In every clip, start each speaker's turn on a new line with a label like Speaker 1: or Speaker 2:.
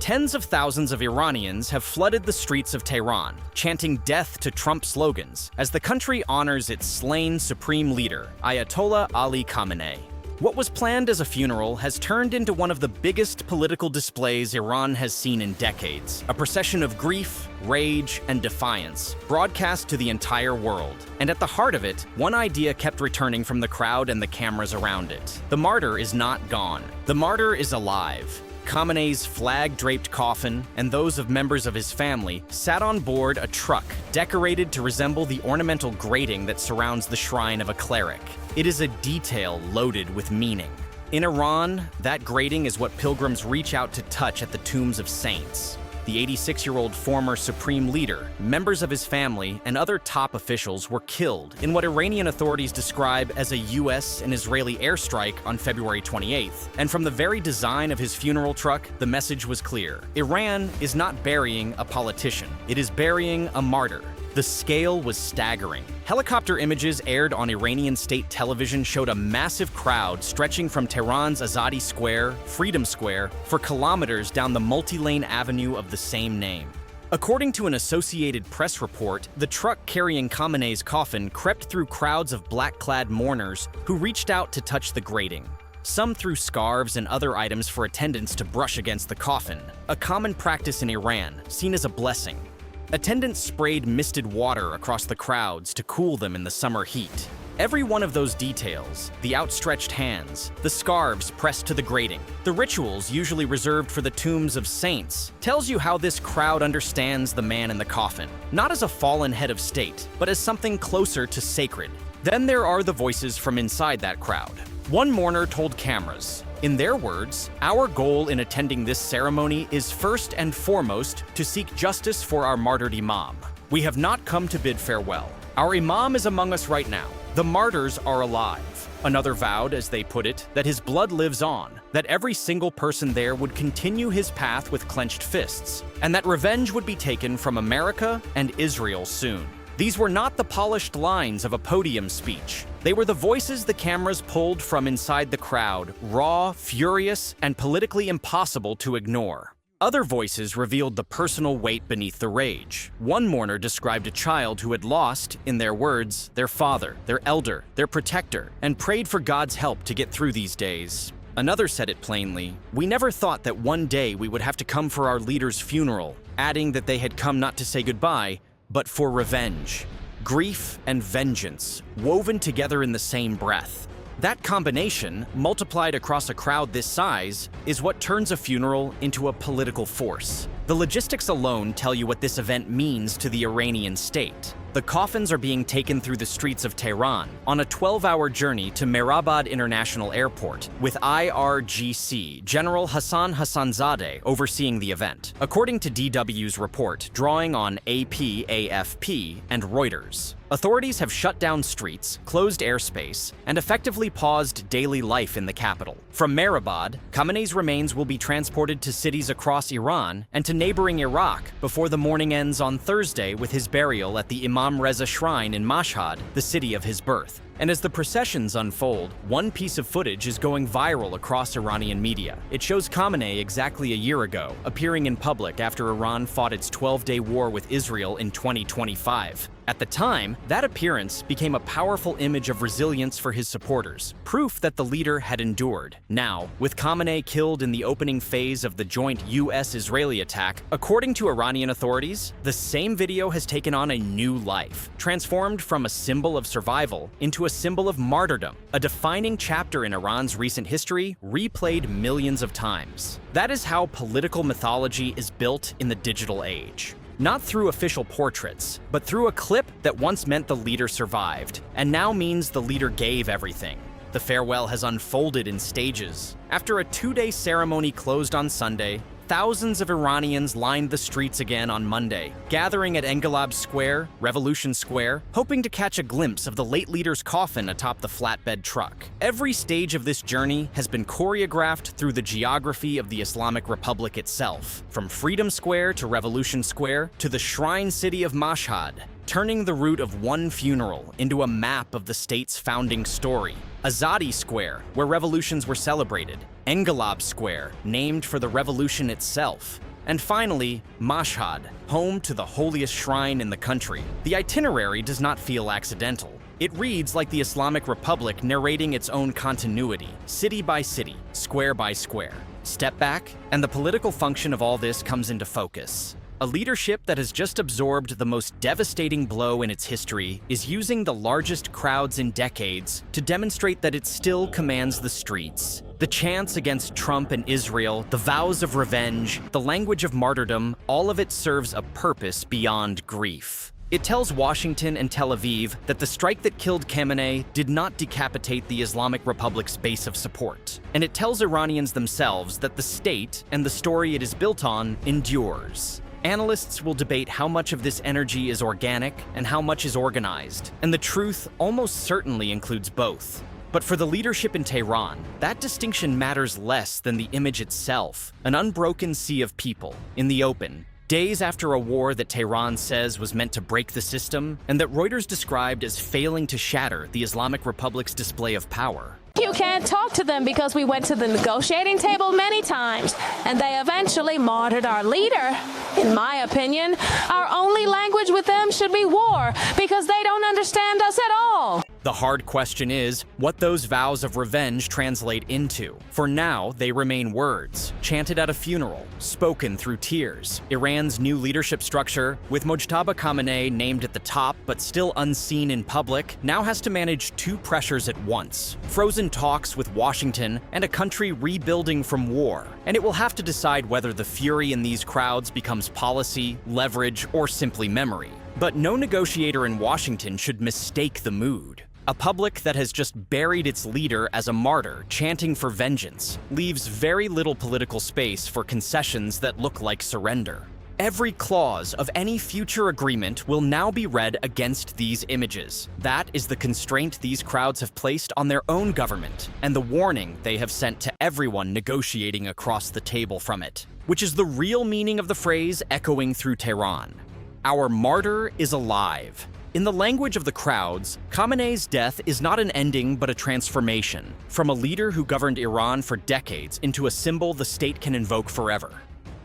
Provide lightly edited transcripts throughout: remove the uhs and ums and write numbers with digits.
Speaker 1: Tens of thousands of Iranians have flooded the streets of Tehran, chanting death to Trump slogans, as the country honors its slain supreme leader, Ayatollah Ali Khamenei. What was planned as a funeral has turned into one of the biggest political displays Iran has seen in decades, a procession of grief, rage, and defiance, broadcast to the entire world. And at the heart of it, one idea kept returning from the crowd and the cameras around it. The martyr is not gone. The martyr is alive. Khamenei's flag-draped coffin and those of members of his family sat on board a truck decorated to resemble the ornamental grating that surrounds the shrine of a cleric. It is a detail loaded with meaning. In Iran, that grating is what pilgrims reach out to touch at the tombs of saints. The 86-year-old former supreme leader, members of his family, and other top officials were killed in what Iranian authorities describe as a U.S. and Israeli airstrike on February 28th. And from the very design of his funeral truck, the message was clear. Iran is not burying a politician. It is burying a martyr. The scale was staggering. Helicopter images aired on Iranian state television showed a massive crowd stretching from Tehran's Azadi Square, Freedom Square, for kilometers down the multi-lane avenue of the same name. According to an Associated Press report, the truck carrying Khamenei's coffin crept through crowds of black-clad mourners who reached out to touch the grating. Some threw scarves and other items for attendants to brush against the coffin, a common practice in Iran, seen as a blessing. Attendants sprayed misted water across the crowds to cool them in the summer heat. Every one of those details, the outstretched hands, the scarves pressed to the grating, the rituals usually reserved for the tombs of saints, tells you how this crowd understands the man in the coffin, not as a fallen head of state, but as something closer to sacred. Then there are the voices from inside that crowd. One mourner told cameras, in their words, "Our goal in attending this ceremony is first and foremost to seek justice for our martyred Imam. We have not come to bid farewell. Our Imam is among us right now. The martyrs are alive." Another vowed, as they put it, that his blood lives on, that every single person there would continue his path with clenched fists, and that revenge would be taken from America and Israel soon. These were not the polished lines of a podium speech. They were the voices the cameras pulled from inside the crowd, raw, furious, and politically impossible to ignore. Other voices revealed the personal weight beneath the rage. One mourner described a child who had lost, in their words, their father, their elder, their protector, and prayed for God's help to get through these days. Another said it plainly, "We never thought that one day we would have to come for our leader's funeral," adding that they had come not to say goodbye, but for revenge. Grief and vengeance, woven together in the same breath. That combination, multiplied across a crowd this size, is what turns a funeral into a political force. The logistics alone tell you what this event means to the Iranian state. The coffins are being taken through the streets of Tehran on a 12-hour journey to Mehrabad International Airport, with IRGC General Hassanzadeh overseeing the event, according to DW's report, drawing on AP, AFP, and Reuters. Authorities have shut down streets, closed airspace, and effectively paused daily life in the capital. From Mehrabad, Khamenei's remains will be transported to cities across Iran and to neighboring Iraq before the morning ends on Thursday with his burial at the Imam Reza Shrine in Mashhad, the city of his birth. And as the processions unfold, one piece of footage is going viral across Iranian media. It shows Khamenei exactly a year ago, appearing in public after Iran fought its 12-day war with Israel in 2025. At the time, that appearance became a powerful image of resilience for his supporters, proof that the leader had endured. Now, with Khamenei killed in the opening phase of the joint US-Israeli attack, according to Iranian authorities, the same video has taken on a new life, transformed from a symbol of survival into a symbol of martyrdom, a defining chapter in Iran's recent history replayed millions of times. That is how political mythology is built in the digital age. Not through official portraits, but through a clip that once meant the leader survived, and now means the leader gave everything. The farewell has unfolded in stages. After a 2-day ceremony closed on Sunday, thousands of Iranians lined the streets again on Monday, gathering at Mehrabad Square, Revolution Square, hoping to catch a glimpse of the late leader's coffin atop the flatbed truck. Every stage of this journey has been choreographed through the geography of the Islamic Republic itself, from Freedom Square to Revolution Square to the shrine city of Mashhad, turning the route of one funeral into a map of the state's founding story. Azadi Square, where revolutions were celebrated. Mehrabad Square, named for the revolution itself. And finally, Mashhad, home to the holiest shrine in the country. The itinerary does not feel accidental. It reads like the Islamic Republic narrating its own continuity, city by city, square by square. Step back, and the political function of all this comes into focus. A leadership that has just absorbed the most devastating blow in its history is using the largest crowds in decades to demonstrate that it still commands the streets. The chants against Trump and Israel, the vows of revenge, the language of martyrdom, all of it serves a purpose beyond grief. It tells Washington and Tel Aviv that the strike that killed Khamenei did not decapitate the Islamic Republic's base of support. And it tells Iranians themselves that the state and the story it is built on endures. Analysts will debate how much of this energy is organic and how much is organized, and the truth almost certainly includes both. But for the leadership in Tehran, that distinction matters less than the image itself, an unbroken sea of people, in the open, days after a war that Tehran says was meant to break the system, and that Reuters described as failing to shatter the Islamic Republic's display of power.
Speaker 2: You can't talk to them because we went to the negotiating table many times, and they eventually martyred our leader. In my opinion, our only language with them should be war, because they don't understand us at all.
Speaker 1: The hard question is what those vows of revenge translate into. For now, they remain words, chanted at a funeral, spoken through tears. Iran's new leadership structure, with Mojtaba Khamenei named at the top but still unseen in public, now has to manage two pressures at once: frozen talks with Washington and a country rebuilding from war. And it will have to decide whether the fury in these crowds becomes policy, leverage, or simply memory. But no negotiator in Washington should mistake the mood. A public that has just buried its leader as a martyr, chanting for vengeance, leaves very little political space for concessions that look like surrender. Every clause of any future agreement will now be read against these images. That is the constraint these crowds have placed on their own government, and the warning they have sent to everyone negotiating across the table from it, which is the real meaning of the phrase echoing through Tehran. Our martyr is alive. In the language of the crowds, Khamenei's death is not an ending but a transformation, from a leader who governed Iran for decades into a symbol the state can invoke forever.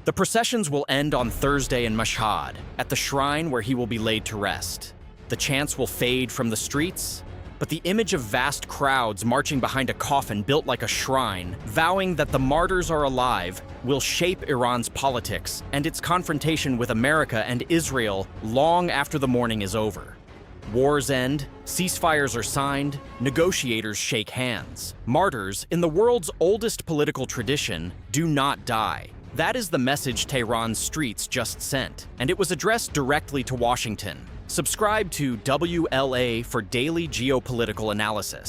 Speaker 1: The processions will end on Thursday in Mashhad, at the shrine where he will be laid to rest. The chants will fade from the streets, but the image of vast crowds marching behind a coffin built like a shrine, vowing that the martyrs are alive, will shape Iran's politics and its confrontation with America and Israel long after the mourning is over. Wars end, ceasefires are signed, negotiators shake hands. Martyrs, in the world's oldest political tradition, do not die. That is the message Tehran's streets just sent, and it was addressed directly to Washington. Subscribe to WLA for daily geopolitical analysis.